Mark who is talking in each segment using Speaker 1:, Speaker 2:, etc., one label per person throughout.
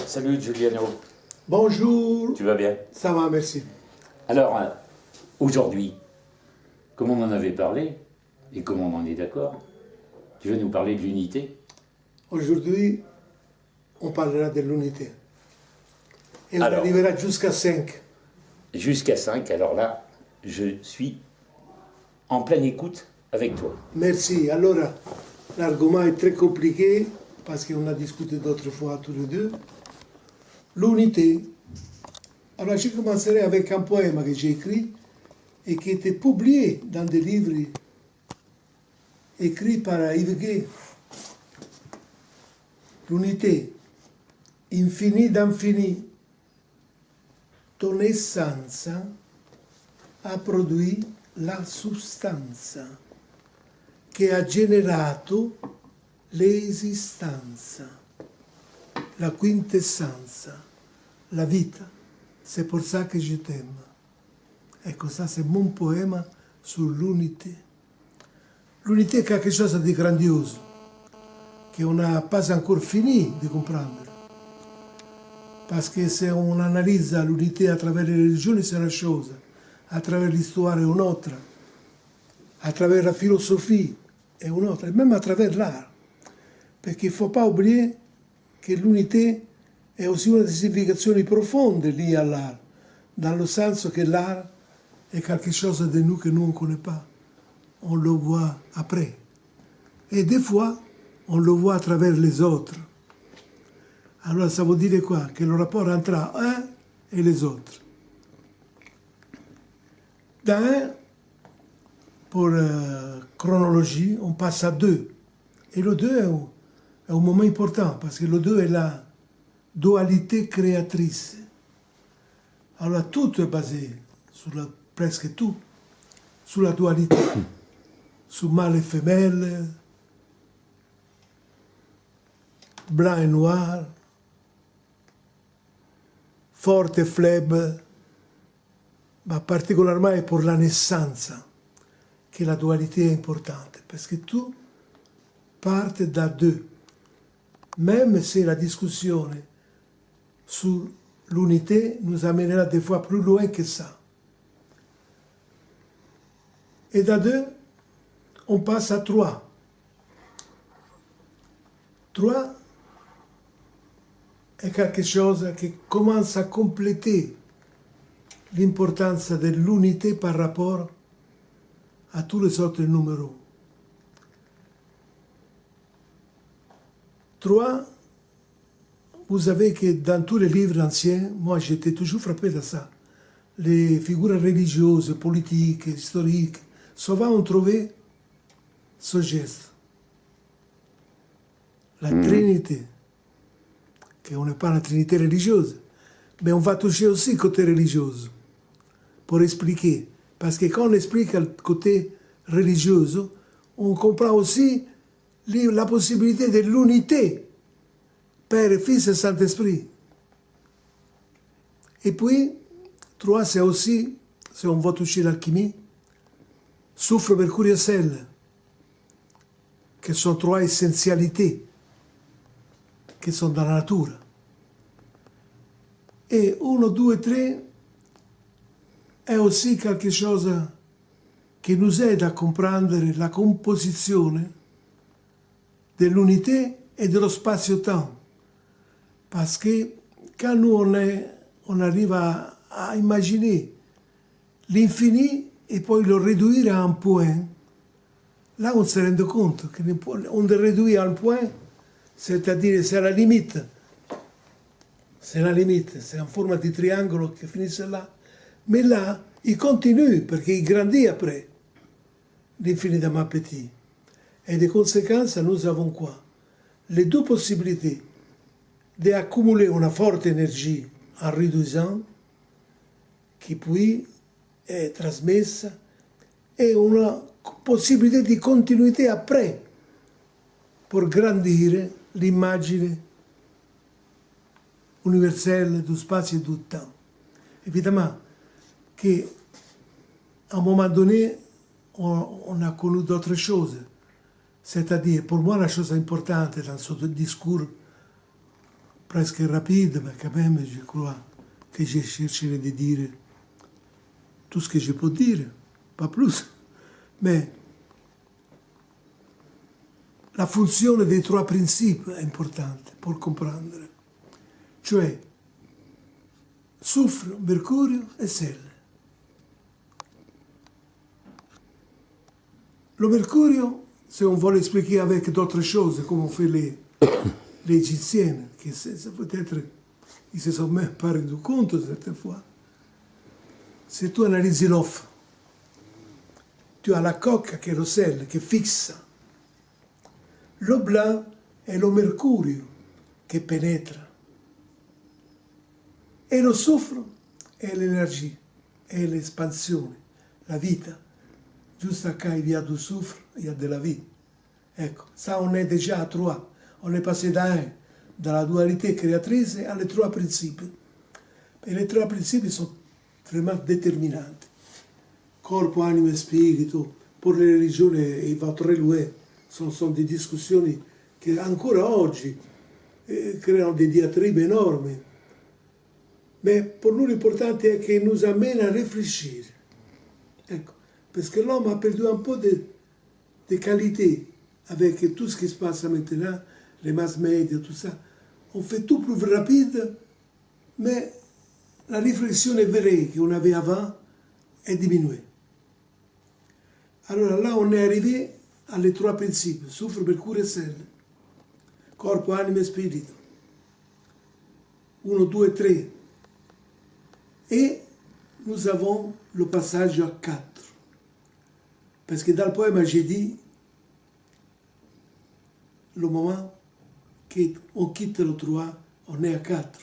Speaker 1: Salut Giuliano,
Speaker 2: Bonjour,
Speaker 1: tu vas bien?
Speaker 2: ça va, merci.
Speaker 1: Alors, aujourd'hui, comme on en avait parlé, et comme on en est d'accord, tu veux nous parler de l'unité?
Speaker 2: Aujourd'hui, on parlera de l'unité. Et on
Speaker 1: Alors.
Speaker 2: arrivera jusqu'à 5.
Speaker 1: Jusqu'à 5, alors là, je suis en pleine écoute avec toi.
Speaker 2: Merci. Alors, l'argument est très compliqué parce qu'on a discuté d'autres fois tous les deux. L'unité. Alors, je commencerai avec un poème que j'ai écrit et qui était publié dans des livres écrits par Yves Gay. L'unité, infini d'infini, ton essenza ha produit la sostanza che ha generato l'esistenza, la quintessenza, la vita. C'est pour ça que je t'aime. Ecco, ça c'est mon poème sur l'unité. L'unité è quelque chose di grandioso, che on n'a pas encore fini de comprendre. Parce que si on analyse l'unité à travers les religions, c'est une chose, à travers l'histoire, c'est une autre, à travers la philosophie, c'est une autre, et même à travers l'art. Parce qu'il ne faut pas oublier que l'unité est aussi une des significations profondes liées à l'art, dans le sens que l'art est quelque chose de nous que nous on ne connaît pas. On le voit après. Et des fois, on le voit à travers les autres. Alors ça veut dire quoi? Que le rapport entre un et les autres. Dans un, pour chronologie, on passe à deux. Et le deux est un moment important, parce que le deux est la dualité créatrice. Alors tout est basé, presque tout, sur la dualité. Sur mâle et femelle, blanc et noir, forte et faible, ma particolarmente pour la naissance, que la dualité est importante, parce que tout part da deux. Même si la discussion sur l'unité nous amènera des fois plus loin que ça. Et da deux, on passe à trois. Trois è quelque chose qui commence à compléter l'importance de l'unité par rapport à tous les autres numéros. 3, vous savez que dans tous les livres anciens, moi j'étais toujours frappé de ça. Les figures religieuses, politiques, historiques, souvent on trouvait ce geste. La Trinité. Qu'on n'est pas la Trinité religieuse, mais on va toucher aussi le côté religieux pour expliquer. Parce que quand on explique le côté religieux, on comprend aussi la possibilité de l'unité Père, Fils et Saint-Esprit. Et puis, 3, c'est aussi, si on va toucher l'alchimie, soufre, mercure et sel, qui sont 3 essentialités che sono dalla natura. E 1, 2, 3 è aussi quelque chose che nous aide à comprendre la composizione dell'unité et dello spazio-temps. Parce que quand nous on arrive à imaginer l'infini et poi le réduire à un point, là on se rend compte qu'on le réduit à un point, c'est-à-dire c'est la limite. C'est la limite, c'est en forme de triangolo qui finit là. Mais là, il continue parce qu'il grandit après, l'infiniment petit. Et de conséquence, nous avons quoi? Les deux possibilités d'accumuler une forte énergie en réduisant, qui puis est transmise, et une possibilité de continuité après, pour grandir l'immagine universelle du spazio et du temps. Évidemment qu'à un moment donné, on a connu d'autres choses. C'est-à-dire, pour moi, la chose importante dans ce discours presque rapide, mais quand même, je crois que je chercherai de dire tout ce que je peux dire, pas plus. Mais la funzione dei trois principi è importante per comprendere, cioè soufre, mercurio e sel. Le mercurio, si on veut l'expliquer avec d'autres choses, comme on fait les Égyptiens, qui peut-être ils se sont même pas rendus compte certaines fois. Si tu analyses l'offre, tu as la coque qui est le sel, qui fixe. Le blanc è lo mercurio che penetra. E lo soufre è l'energia, è l'espansione, la vita. Giusto quand il y a du soufre, il y a de la vie. Ecco, ça on est déjà à trois. On est passé dans la dualité créatrice à les trois principes. Et les trois principes sont vraiment déterminanti. Corpo, anima e spirito, pour les religions, il va très loin. Sono des discussioni che ancora oggi creano des diatribes énormes. Mais pour nous, l'important est qu'ils nous amènent à réfléchir. Ecco, parce que l'homme a perdu un peu de qualité avec tout ce qui se passe maintenant, les mass media, tout ça. On fait tout plus rapide, mais la réflexion vraie qu'on avait avant est diminuée. Alors là, on est arrivé alle trois principi, soufre, mercurio e sel. Corpo, anima e spirito. 1, 2, 3. Et nous avons le passage à 4. Parce que dans le poème, j'ai dit le moment qu'on quitte le 3, on est à 4.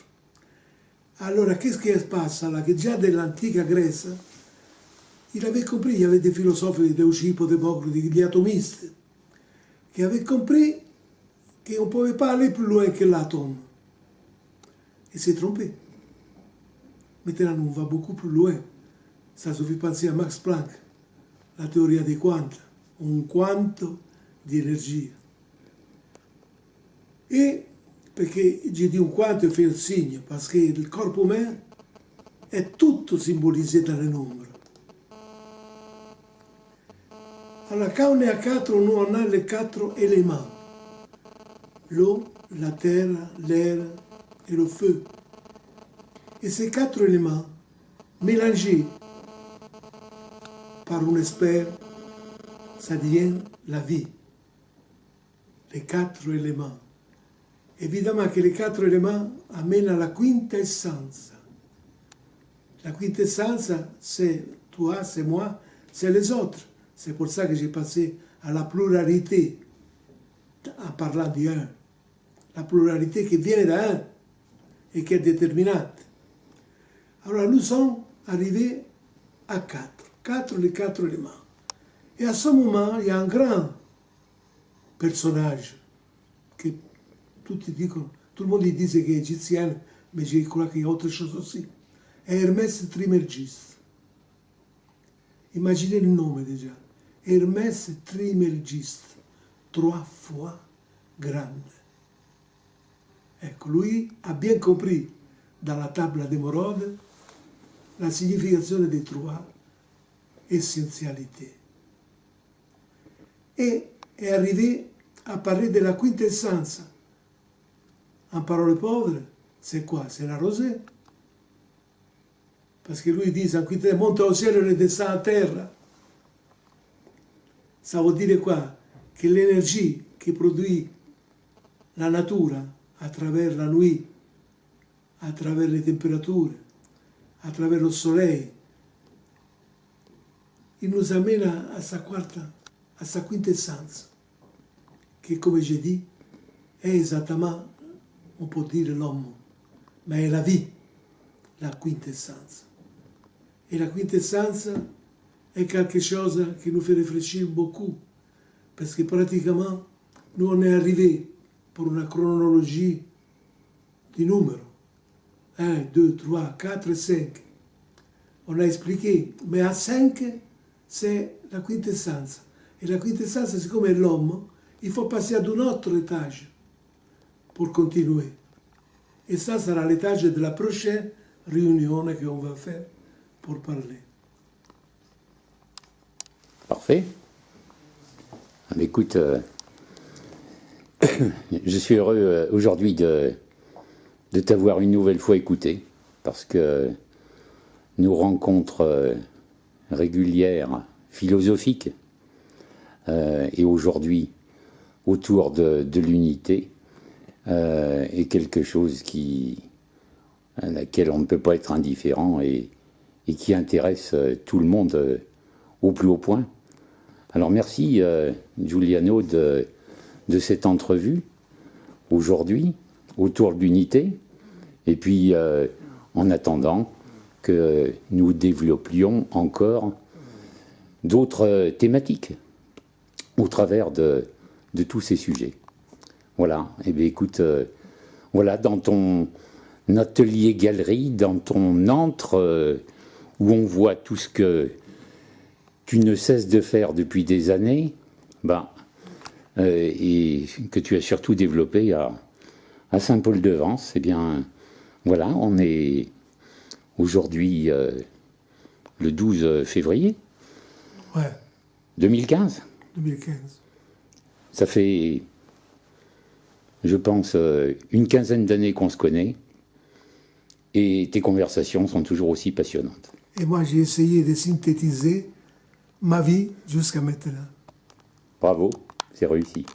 Speaker 2: Alors, qu'est-ce qui se passe là? Que déjà de l'antique Grèce, il avait compris, il y avait des philosophes, des Leucippe, Démocrite, des atomistes, qui avaient compris qu'on ne pouvait pas aller plus loin que l'atome. Et s'est trompé. Maintenant, on va beaucoup plus loin. Ça suffit penser à Max Planck, la théorie des quantes, un quanto di energia. E perché j'ai dit un quanto, fait un signe, parce que le corps humain est tout symbolisé dans le nombre. Alors, quand on est à 4, nous on a les 4 éléments. L'eau, la terre, l'air et le feu. Et ces 4 éléments, mélangés par un expert, ça devient la vie. Les 4 éléments. Évidemment que les 4 éléments amènent à la quintessence. La quintessence, c'est toi, c'est moi, c'est les autres. C'est pour ça que j'ai passé à la pluralité en parlant d'un. La pluralité qui vient d'un et qui est déterminante. Alors nous sommes arrivés à 4. 4, les 4 éléments. Et à ce moment, il y a un grand personnage que tout le monde dit qu'il est égyptien, mais je crois qu'il y a autre chose aussi. È Hermès Trismégiste. Imaginez le nom déjà. Hermès Trismégiste. 3 fois grande. Ecco, lui a bien compris dans la table d'Émeraude la signification des 3 essentialités. Et est arrivé à parler de la quintessence. En parole pauvre, c'est quoi? C'est la rosée. Parce que lui dit, en quintessence, monte au ciel et redescend à terre. Ça veut dire quoi? Que l'énergie qui produit la nature à travers la nuit, à travers les températures, à travers le soleil, il nous amène à sa quintessence, qui, comme j'ai dit, est exactement, on peut dire l'homme, mais est la vie, la quintessence. Et la quintessence est quelque chose qui nous fait réfléchir beaucoup, parce que pratiquement, nous on est arrivé pour une chronologie des numéros. 1, 2, 3, 4, 5. On a expliqué, mais à 5, c'est la quintessence. Et la quintessence, c'est comme l'homme, il faut passer à un autre étage pour continuer. Et ça sera l'étage de la prochaine réunion qu'on va faire pour parler.
Speaker 1: Parfait. Ah, mais écoute, je suis heureux aujourd'hui de t'avoir une nouvelle fois écouté, parce que nos rencontres régulières, philosophiques, et aujourd'hui autour de l'unité, est quelque chose à laquelle on ne peut pas être indifférent et qui intéresse tout le monde au plus haut point. Alors merci Giuliano de cette entrevue aujourd'hui autour de l'unité, et puis en attendant que nous développions encore d'autres thématiques au travers de tous ces sujets. Voilà, et bien écoute, voilà, dans ton atelier-galerie, dans ton antre où on voit tout ce que tu ne cesses de faire depuis des années, et que tu as surtout développé à Saint-Paul-de-Vence, eh bien, voilà, on est aujourd'hui le 12 février
Speaker 2: Ouais,
Speaker 1: 2015.
Speaker 2: 2015.
Speaker 1: Ça fait, je pense, une quinzaine d'années qu'on se connaît, et tes conversations sont toujours aussi passionnantes.
Speaker 2: Et moi, j'ai essayé de synthétiser ma vie jusqu'à maintenant.
Speaker 1: Bravo, c'est réussi.